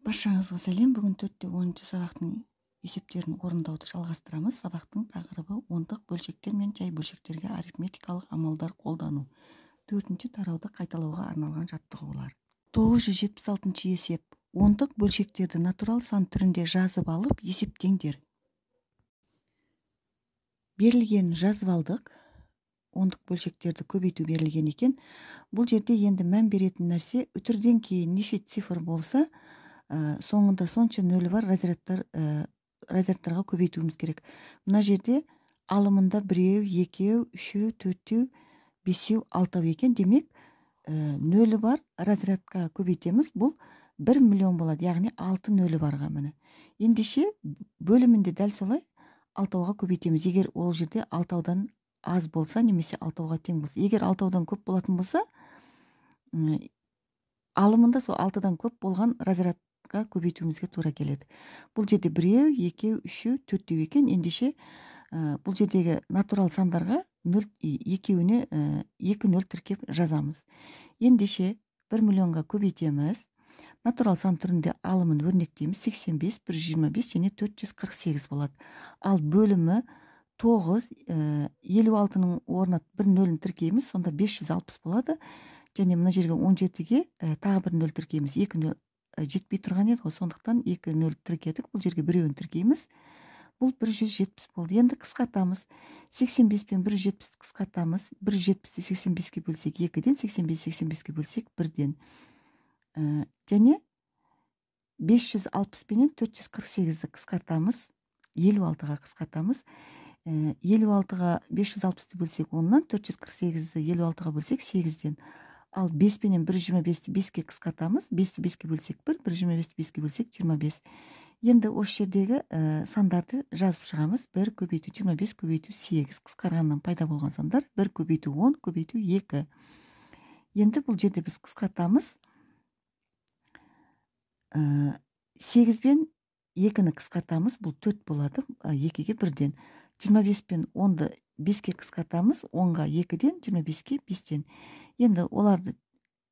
Баршаңызға сәлем. Бүгін 4-10 сабақтың есептерін орындауды жалғастырамыз. Сабақтың тақырыбы ондық бөлшектер мен жай бөлшектерге арифметикалық амалдар қолдану. 4-ші тарауды қайталауға арналған жаттығулар. 976 есеп. Ондық бөлшектерді натурал сан түрінде жазып алып есептеңдер. Берілген жазып алдық. Ондық бөлшектерді көбейту берілген екен. Бұл жерде енді мән беретін нәрсе үтірден кейін неше цифр болса, соңында сонша нөлі бар разрядтарға көбейтуіміз керек. Мына жерде алымында біреу, екеу, үшеу, төртеу, бесеу, алтау екен. Демек, нөлі бар разрядқа көбейтеміз. Бұл 1 миллион болады, яғни 6 нөлі барға міне. Ендеше бөлімінде дәл солай алтауға көбейтеміз. Егер ол жерде алтаудан аз болса, немесе алтауға тең болса. Егер алтаудан көп болатын болса, алымында сол 6-дан көп болған разрядқа көбейтуімізге тура келеді. Бұл жерде біреу, екеу, үшеу, төртеу екен. Ендеше бұл жердегі натурал сандарға екеуіне 2 нөл тіркеп жазамыз. Ендеше 1 миллионға көбейтеміз. Натурал сан түрінде алымын өрнектейміз. 85, 125 және 448 болады. Ал бөлімі 9, 56-ның орнына 1 нөлін тіркейміз. Сонда 560 болады. Және мына жерге 17-ге тағы 1 нөл тіркейміз. 2 нөл жетпей тұрған еді ғой, сондықтан 2 нөл тіркедік. Бұл жерге біреуін тіркейміз. Бұл 170 болды. Енді қысқартамыз. 85 пен 170 қысқартамыз. 170-ті 85-ке бөлсек 2-ден, 85-85-ке бөлсек 1-ден. Және 560 пенен 448-ді қысқартамыз. 56-ға қысқартамыз. 56-ға 560-ті бөлсек 10-нан, 448-ді 56-ға бөлсек 8-ден. Ал 5 пенен 125-ті 5-ке қысқартамыз. 5-ті 5-ке бөлсек 1, 125-ті 5-ке бөлсек 25. Енді осы жердегі сандарды жазып шығамыз. 1 көбейту 25 көбейту 8. Қысқарғаннан пайда болған сандар 1 көбейту 10 көбейту 2. Енді бұл жерде біз қысқартамыз. 8 пен 2-ні қысқартамыз. Бұл 4 болады. 2-ге 1-ден. 25 пен 10-ды 5-ке қысқартамыз. 10-ға 2-ден, 25-ке 5-ден. Енді оларды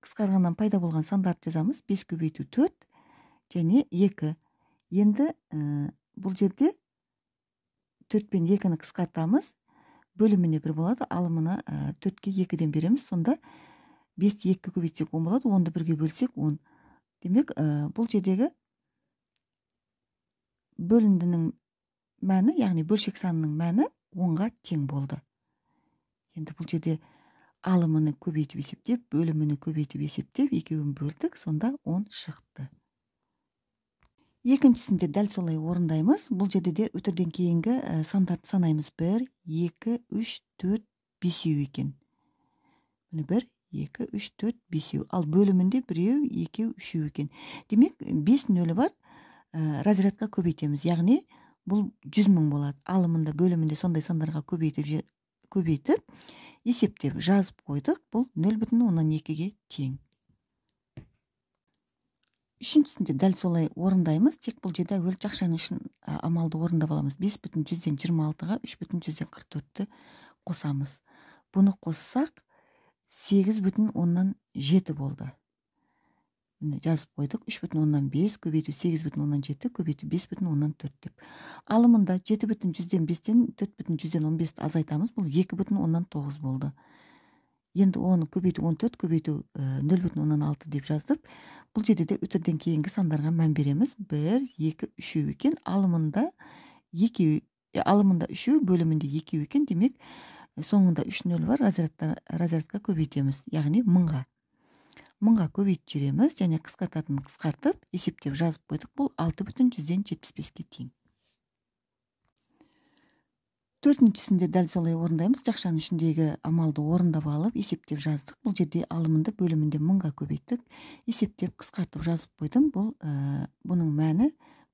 қысқарғаннан пайда болған сандарды жазамыз. 5 көбейту 4 және 2. Енді бұл жерде 4 пен 2-ні қысқартамыз. Бөліміне 1 болады. Алымына 4-ке 2-ден береміз. Сонда 5-ті 2-ке көбейтсек 10 болады. 10-ды 1-ге бөлсек 10. Демек, бұл жердегі бөліндінің мәні, яғни бөлшек санының мәні 10-ға тең болды. Енді бұл жерде алымыны көбейтіп есептеп, бөліміні көбейтіп есептеп, екеуін бөлдік, сонда 10 шықты. Екіншісінде дәл солай орындаймыз. Бұл жерде де үтірден кейінгі сандарды санаймыз. 1, 2, 3, 4, 5 екен. 1, 2, 3, 4, 5. Ал бөлімінде біреу, екеу, үшеу екен. Демек, 5 нөлі бар разрядқа көбейтеміз. Яғни, бұл 100 мың болады. Алымында, бөлімінде сондай сандарға көбейтіп, есептеп жазып қойдық. Бұл 0,2-ге тең. Үшіншісінде дәл солай орындаймыз. Тек бұл жерде әуелі жақшаның ішін амалды орындап аламыз. 5,126-ға 3,44-ті қосамыз. Бұны қоссақ 8,7 болды. Жазып қойдық. 3,5 көбейту 8,7 көбейту 5,4 деп. Алымында 7,105-тен 4,115 азайтамыз. Бұл 2,9 болды. Енді оны көбейту 14 көбейту 0,6 деп жаздып. Бұл жерде де үтірден кейінгі сандарға мән береміз. 1, 2, 3 екен. Алымында 3, бөлімінде 2 екен. Демек, соңында 3 нөл бар, разрядқа көбейтеміз. Яғни 1000-ға. 1000-ға көбейтіп жүреміз, және қысқартатын қысқартып, есептеп жазып қойдық. Бұл 6,175-ке тең. Төртіншісінде дәл солай орындаймыз. Жақшаның ішіндегі амалды орындап алып, есептеп жаздық. Бұл жерде алымында, бөлімінде 1000-ға көбейттік. Есептеп, қысқартып жазып қойдым. Бұның мәні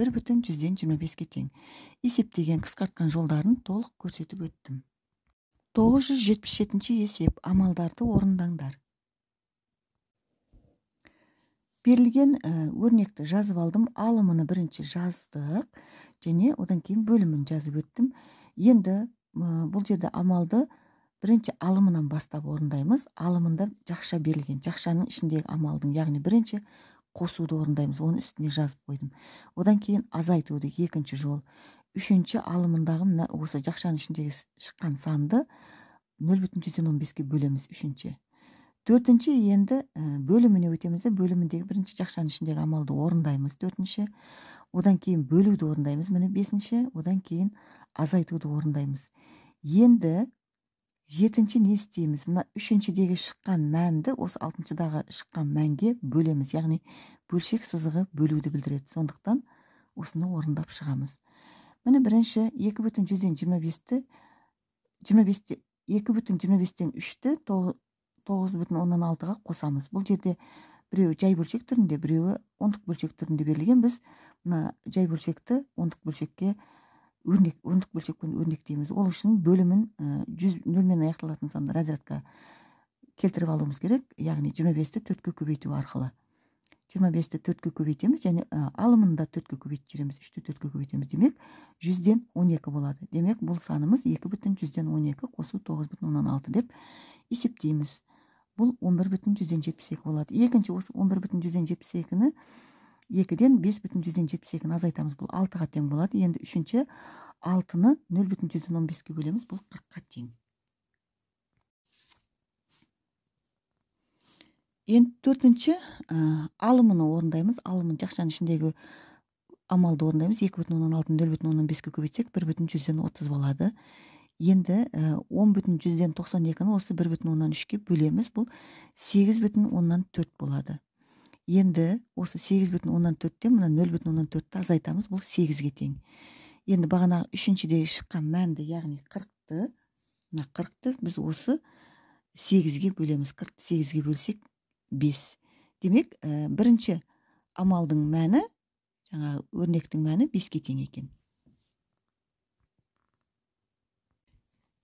1,125-ке тең. Есептеген, қысқартқан жолдарын толық көрсетіп өттім. 977 есеп. Амалдарды орындаңдар. Берілген өрнекті жазып алдым. Алымыны бірінші жаздық. Және одан кейін бөлімін жазып өттім. Енді бұл жерде амалды бірінші алымынан бастап орындаймыз. Алымында жақша берілген. Жақшаның ішіндегі амалдың, яғни бірінші қосуды орындаймыз. Оны үстіне жазып қойдым. Одан кейін азайтуды екінші жол. Үшінші алымындағы мына осы жақшаның ішіндегі шыққан санды 0,115-ке бөлеміз. Үшінші. Төртінші енді бөліміне өтеміз. Бөліміндегі бірінші жақшаның ішіндегі амалды орындаймыз. Төртінші. Одан кейін бөлуді орындаймыз. Міне бесінші. Одан кейін азайтуды орындаймыз. Енді жетінші не істейміз? Мына үшіншідегі шыққан мәнді осы алтыншыдағы шыққан мәнге бөлеміз. Яғни бөлшек сызығы бөлуді білдіреді. Сондықтан осыны орындап шығамыз. Міне бірінші 2,25-ті 2,25-тен 3-ті 9,16-ға қосамыз. Бұл жерде біреуі жай бөлшек түрінде, біреуі ондық бөлшек түрінде берілген. Біз мына жай бөлшекті ондық бөлшекке ондық бөлшекпен өрнектейміз. Ол үшін бөлімін 0-мен аяқталатын санды разрядқа келтіріп алуымыз керек. Яғни 25-ті 4-ке көбейту арқылы. 25-ті 4-ке көбейтеміз, және алымын да 4-ке көбейтіп жібереміз. 3-ті 4-ке көбейтеміз. Демек 100-ден 12 болады. Демек бұл санымыз 2,100-ден 12 қосу 9,16 деп есептейміз. Бұл 11,172 болады. Екінші осы 11,172-ні 2-ден 5,172-ні азайтамыз. Бұл 6-ға тең болады. Енді үшінші 6-ны 0,115-ке бөлеміз. Бұл 40-қа тең. Енді төртінші алымыны орындаймыз. Алымын жақшаның ішіндегі амалды орындаймыз. 2,16-ны 0,15-ке көбейтсек 1,130 болады. Енді 10,192-ні осы 1,13-ке бөлеміз. Бұл 8,14 болады. Енді осы 8,14-тен мына 0,14-ті азайтамыз. Бұл 8-ге тең. Енді бағанағы үшіншідегі шыққан мәнді, яғни 40-ты, мына 40-ты біз осы 8-ге бөлеміз. 40-ты 8-ге бөлсек 5. Демек, бірінші амалдың мәні, жаңа өрнектің мәні 5-ке тең екен.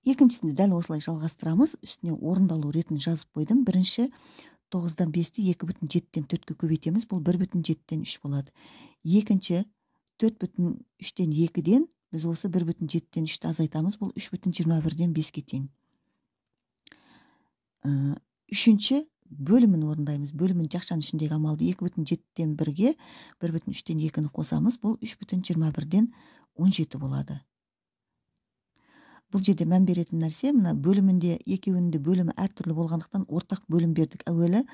Екіншісінде дәл осылай жалғастырамыз. Үстіне орындалу ретін жазып қойдым. Бірінші 9-дан 5-ті 2,7-тен 4-ке көбейтеміз. Бұл 1,7-тен 3 болады. Екінші 4,3-тен 2-ден біз осы 1,7-тен 3-ті азайтамыз. Бұл 3,21-ден 5-ке тең. Үшінші бөлімін орындаймыз. Бөлімін жақшаның ішіндегі амалды 2,7-тен 1-ге 1,3-тен 2-ні қосамыз. Бұл 3,21-ден 17 болады. Бұл жерде мән беретін нәрсе, мына бөлімінде екеуінде бөлімі әртүрлі болғандықтан ортақ бөлім бердік. Әуелі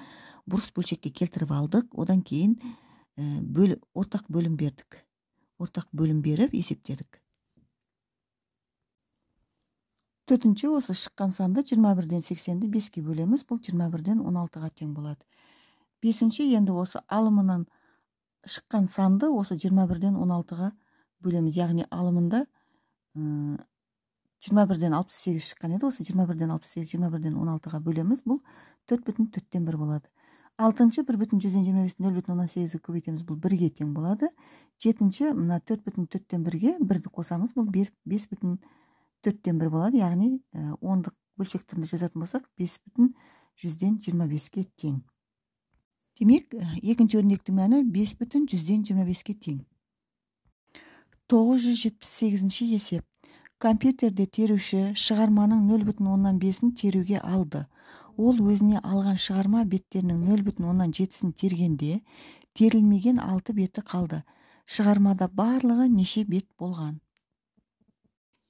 бұрыс бөлшекке келтіріп алдық, одан кейін ортақ бөлім бердік. Ортақ бөлім беріп есептедік. Төртінші осы шыққан санды 21-ден 80-ді 5-ке бөлеміз. Бұл 21-ден 16-ға тең болады. Бесінші енді осы алымынан шыққан санды осы 21-ден 16-ға бөлеміз. Яғни алымында 21-ден 68 шыққан еді. Осы 21-ден 68, 21-ден 16-ға бөлеміз. Бұл 4,4-тен 1 болады. Алтыншы 1,125-ті 0,18-ге көбейтеміз. Бұл 1-ге тең болады. Жетінші мына 4,4-тен 1-ге 1-ді қосамыз. Бұл 5,4-тен 1 болады. Яғни ондық бөлшек түрінде жазатын болсақ 5,100-ден 25-ке тең. Демек, екінші өрнектің мәні 5,100-ден 25-ке тең. 978-ші есеп. Компьютерде теруші шығарманың 0,15-ін теруге алды. Ол өзіне алған шығарма беттерінің 0,17-ін тергенде терілмеген 6 беті қалды. Шығармада барлығы неше бет болған?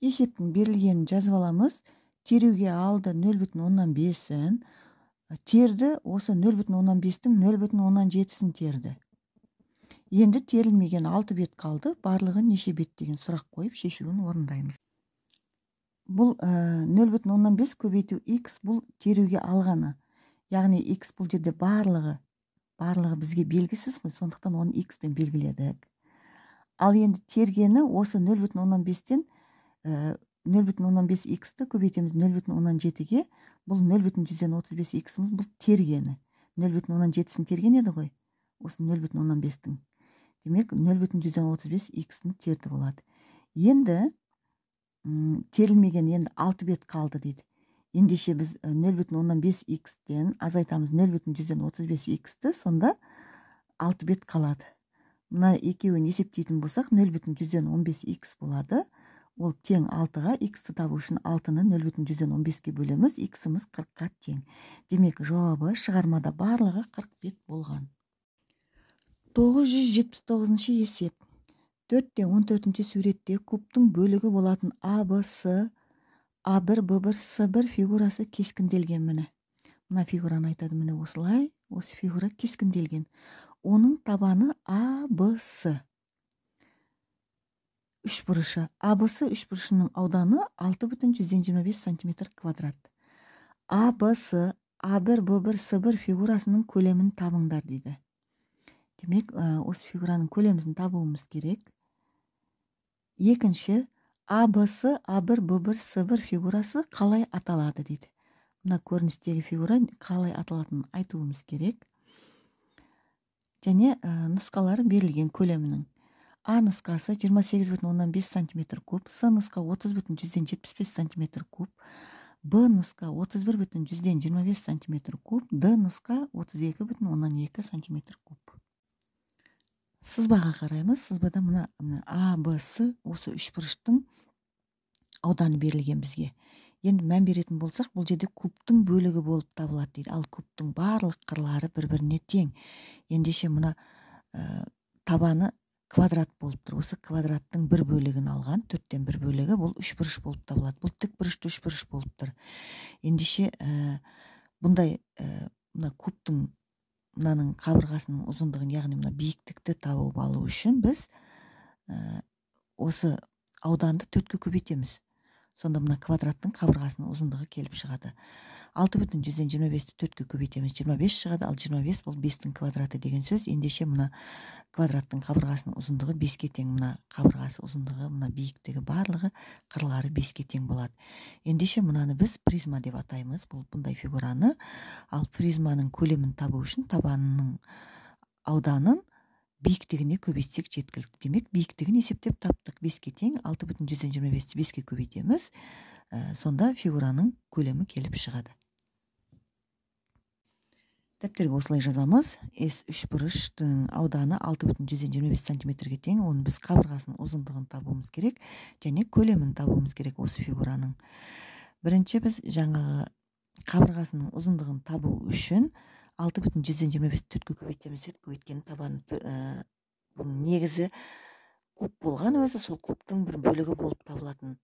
Есептің берілгенін жазып аламыз. Теруге алды 0,15-ін, терді осы 0,15-тің 0,17-ін терді. Енді терілмеген 6 бет қалды. Барлығы неше бет деген сұрақ қойып шешуін орындаймыз. Бұл 0,15 көбейту x бұл теруге алғаны. Яғни x бұл жерде барлығы бізге белгісіз ғой, сондықтан оны x пен белгіледік. Ал енді тергені осы 0,15-тен 0,15 x-ті көбейтеміз 0,17-ге. Бұл 0,135 x-іміз бұл тергені. 0,17-сін терген еді ғой, осы 0,15-тің. Демек 0,135 x-ні терді болады. Енді терілмеген енді 6 бет қалды дейді. Ендеше біз 0,15 x-тен азайтамыз 0,135 x-ті, сонда 6 бет қалады. Мына екеуін есептейтін болсақ 0,115 x болады. Ол тең 6-ға, x-ті табу үшін 6-ны 0,115-ке бөлеміз, x-іміз 40-қа тең. Демек, жауабы шығармада барлығы 40 бет болған. 979 есеп. 4-14 сүретте кубтың бөлігі болатын АБС, А1, Б1, С1 фигурасы кескінделген міне. Мына фигураны айтады міне осылай. Осы фигура кескінделген. Оның табаны АБС. Үшбұрышы. АБС үшбұрышының ауданы 6,125 см квадрат. АБС, А1, Б1, С1 фигурасының көлемін табыңдар дейді. Демек, осы фигураның көлемін табуымыз керек. Екінші, АБС, А1, Б1, С1 фигурасы қалай аталады дейді. Мына көріністегі фигура қалай аталатынын айтуымыз керек. Және нұсқалары берілген көлемінің. А нұсқасы 28,5 см куб, С нұсқа 30,175 см куб, Б нұсқа 31,125 см куб, Д нұсқа 32,2 см куб. Сызбаға қараймыз. Сызбада мына АБС осы үшбұрыштың ауданы берілген бізге. Енді мән беретін болсақ, бұл жерде кубтың бөлігі болып табылады дейді. Ал кубтың барлық қырлары бір-біріне тең. Ендеше мына табаны квадрат болып тұр. Осы квадраттың бір бөлігін алған, 4-тен бір бөлігі бұл үшбұрыш болып табылады. Бұл тік бұрышты үшбұрыш болып тұр. Ендеше бұндай мына кубтың мынаның қабырғасының ұзындығын, яғни мына биіктікті тауып алу үшін біз осы ауданды 4-ке көбейтеміз. Сонда мына квадраттың қабырғасының ұзындығы келіп шығады. 6,125-ті 4-ке көбейтеміз, 25 шығады, ал 25 бұл 5-тің квадраты деген сөз. Ендеше мына квадраттың қабырғасының ұзындығы 5-ке тең. Мына қабырғасы ұзындығы, мына биіктігі барлығы қырлары 5-ке тең болады. Ендеше мынаны біз призма деп атаймыз, бұл бұндай фигураны. Ал призманың көлемін табу үшін табанының ауданын биіктігіне көбейтсек жеткілікті. Демек, биіктігін есептеп таптық. 5-ке тең, 6,125-ті 5-ке көбейтеміз. Сонда фигураның көлемі келіп шығады. Дәптерге осылай жазамыз. С үшбұрыштың ауданы 6,125 см-ге тең. Оның біз қабырғасының ұзындығын табуымыз керек және көлемін табуымыз керек осы фигураның. Бірінші біз жаңағы қабырғасының ұзындығын табу үшін 6,125-ті 4-ке көбейтеміз. Өйткені табаны бұның негізі куб болған өзі, сол кубтың бір бөлігі болып табылады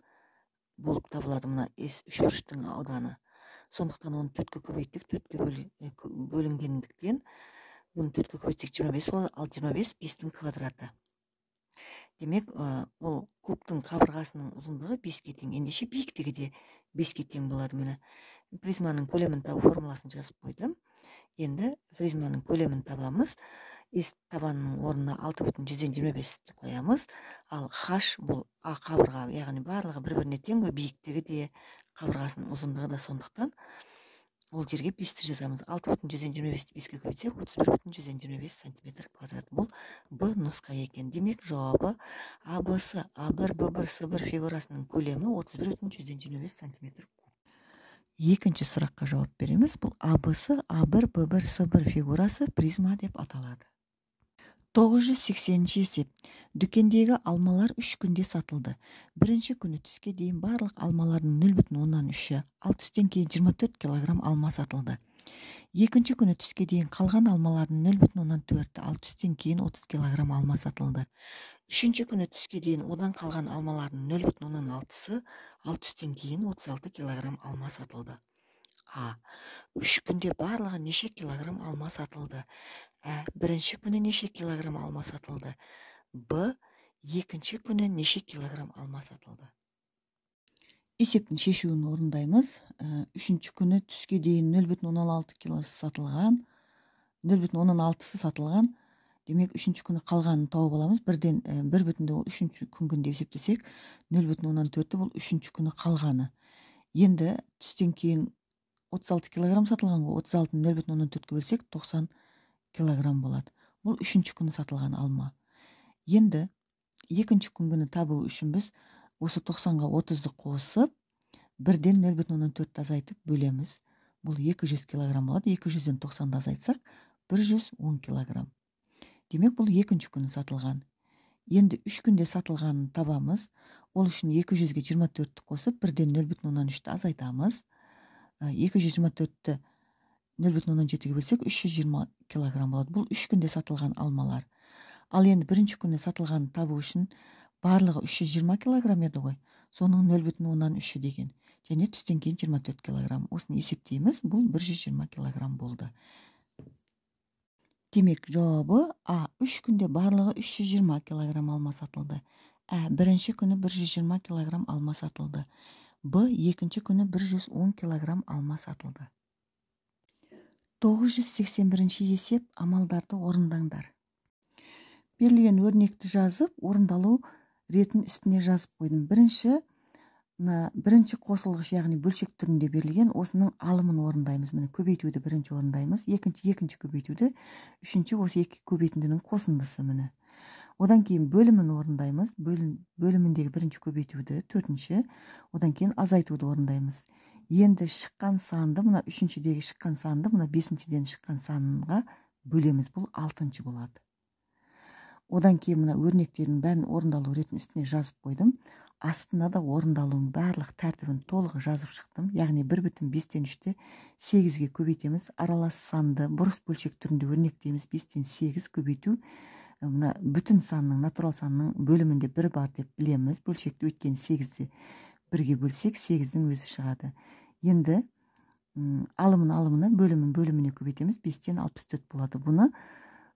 мына С үшбұрыштың ауданы. Сондықтан оны 4-ке көбейттік, 4-ке бөлінгендіктен бұны 4-ке көбейтсек 25 болады, ал 25 5-тің квадраты. Демек, ол кубтың қабырғасының ұзындығы 5-ке тең. Ендеше биіктігі де 5-ке тең болады міне. Призманың көлемін табу формуласын жазып қойдым. Енді призманың көлемін табамыз. С табанының орнына 6,125-ті қоямыз. Ал H бұл А қабырға, яғни барлығы бір-біріне тең, биіктігі де қабырғасының ұзындығы да сондықтан ол жерге 5-ті жазамыз. 6,125-ті 5-ке көбейтсек 31,125 см квадрат. Бұл Б нұсқа екен. Демек, жауабы АБС, А1, Б1, С1 фигурасының көлемі 31,125 см. Екінші сұраққа жауап береміз. Бұл АБС, А1, Б1, С1 фигурасы призма деп аталады. 980 есеп. Дүкендегі алмалар 3 күнде сатылды. Бірінші күні түске дейін барлық алмалардың 0,3-і, ал түстен кейін 24 кг алма сатылды. Екінші күні түске дейін қалған алмалардың 0,4-і, ал түстен кейін 30 кг алма сатылды. Үшінші күні түске дейін одан қалған алмалардың 0,6-сы, ал түстен кейін 36 кг алма сатылды. А. 3 күнде барлығы неше килограмм алма сатылды? Бірінші күні неше килограмм алма сатылды? Б. Екінші күні неше килограмм алма сатылды? Есептің шешуін орындаймыз. Үшінші күні түске дейін 0,16 килосы сатылған, 0,16-сы сатылған. Демек, үшінші күні қалғанын тауып аламыз. Бірден 1,3 үшінші күнде есептесек, 0,14-ті бұл үшінші күні қалғаны. Енді түстен кейін 36 килограмм сатылған ғой, 36-ны 0,14-ке бөлсек 90 килограмм болады. Бұл үшінші күні сатылған алма. Енді екінші күнгіні табу үшін біз осы 90-ға 30-ды қосып, бірден 0,14-ті азайтып бөлеміз. Бұл 200 килограмм болады. 200-ден 90-ды азайтсақ 110 килограмм. Демек, бұл екінші күні сатылған. Енді 3 күнде сатылғанын табамыз. Ол үшін 200-ге 24-ті қосып, бірден 0,13-ті азайтамыз. 224-ті 0,17-ге бөлсек 320 килограмм болады. Бұл 3 күнде сатылған алмалар. Ал енді бірінші күні сатылғанын табу үшін барлығы 320 килограмм еді ғой. Соның 0,3 деген. Және түстен кейін 24 килограмм. Осыны есептейміз. Бұл 120 килограмм болды. Демек, жауабы А. 3 күнде барлығы 320 килограмм алма сатылды. Ә. Бірінші күні 120 килограмм алма сатылды. Б. Екінші күні 110 килограмм алма сатылды. 981 есеп амалдарды орындаңдар. Берілген өрнекті жазып, орындалу ретін үстіне жазып қойдым. Бірінші қосылғыш, яғни бөлшек түрінде берілген, осының алымын орындаймыз. Міне көбейтуді бірінші орындаймыз, екінші көбейтуді, үшінші осы екі көбейтіндінің қосындысы міне. Одан кейін бөлімін орындаймыз. Бөліміндегі бірінші көбейтуді, төртінші, одан кейін азайтуды орындаймыз. Енді шыққан санды, мына үшіншідегі шыққан санды, мына бесіншіден шыққан санға бөлеміз. Бұл 6-шы болады. Одан кейін мына өрнектердің бәрін орындалу ретін үстіне жазып қойдым. Астына да орындалуын барлық тәртібін толық жазып шықтым. Яғни 1,5-тен 3-ті 8-ге көбейтеміз. Аралас санды бұрыс бөлшек түрінде өрнектейміз. 5-тен 8 көбейту. Мына бүтін санның, натурал санның бөлімінде 1 бар деп білеміз. Бөлшекті өткен 8-ді 1-ге бөлсек, 8-дің өзі шығады. Енді алымын бөліміне көбейтеміз. 5-тен 64 болады. Бұны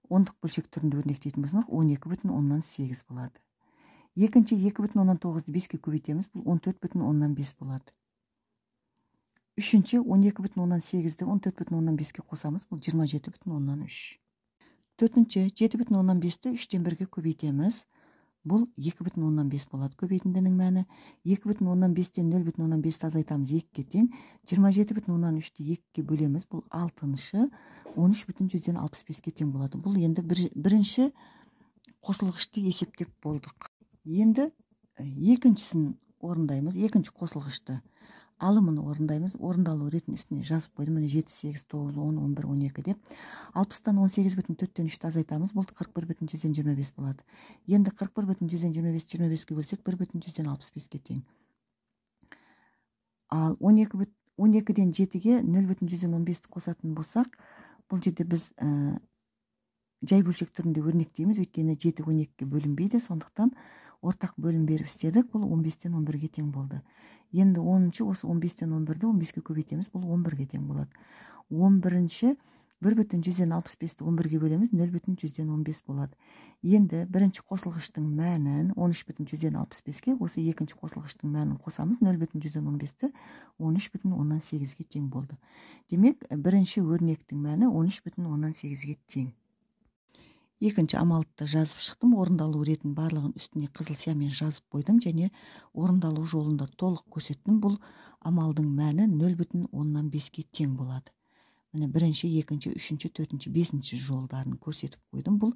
ондық бөлшек түрінде өрнектейтін болсақ, 12,8 болады. Екінші 2,9-ды 5-ке көбейтеміз. Бұл 14,5 болады. Үшінші 12,8-ді 14,5-ке қосамыз. Бұл 27,3. Төртінші 7,5-ті 3-тен 1-ге көбейтеміз. Бұл 2,5 болады. Көбейтіндінің мәні 2,5-тен 0,5-ті азайтамыз. 2-ге тең. 27,3-ті 2-ге бөлеміз. Бұл 6-шы 13,65-ке тең болады. Бұл енді бірінші қосылғышты есептеп болдық. Енді екіншісін орындаймыз. Екінші қосылғышты алымын орындаймыз. Орындалу ретін үстіне жазып қойдым. Міне 7, 8, 9, 10, 11, 12 деп. 60-тан 18,4-тен 3-ті азайтамыз. Бұл 41,125 болады. Енді 41,125 25-ке бөлсек 1,165-ке тең. Ал 12-ден 7-ге 0,115-ті қосатын болсақ, бұл жерде біз жай бөлшек түрінде өрнектейміз. Өйткені 7 12-ге бөлінбейді. Сондықтан ортақ бөлім беріп істедік. Бұл 15-тен 11-ге тең болды. Енді 10-шы осы 15-тен 11-ді 15-ге көбейтеміз. Бұл 11-ге тең болады. 11-ші 1,165-ті 11-ге бөлеміз. 0,115 болады. Енді бірінші қосылғыштың мәнін 13,165-ке, осы екінші қосылғыштың мәнін қосамыз. 0,115-ті 13,18-ге тең болды. Демек, бірінші өрнектің мәні 13,18-ге тең. Екінші амалды жазып шықтым. Орындалу ретін барлығын үстіне қызыл сиямен жазып қойдым және орындалу жолында толық көрсеттім. Бұл амалдың мәні 0,5-ке тең болады. Міне бірінші, екінші, үшінші, төртінші, бесінші жолдарын көрсетіп қойдым. Бұл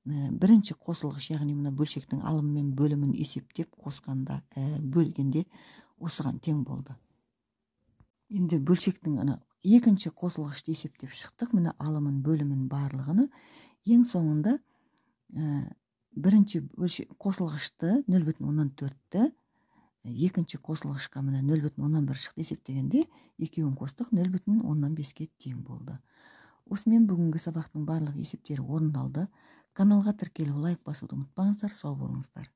бірінші қосылғыш, яғни мына бөлшектің алымы мен бөлімін есептеп қосқанда, бөлгенде осыған тең болды. Енді бөлшектің екінші қосылғышты есептеп шықтық. Міне алымын, бөлімін барлығыны. Ең соңында бірінші қосылғышты 0,4-ті екінші қосылғышқа міне 0,1 шықты есептегенде екеуін қостық 0,15-ке тең болды. Осымен бүгінгі сабақтың барлық есептері орындалды. Каналға тіркеліп лайк басуды ұмытпаңыздар. Сау болыңыздар.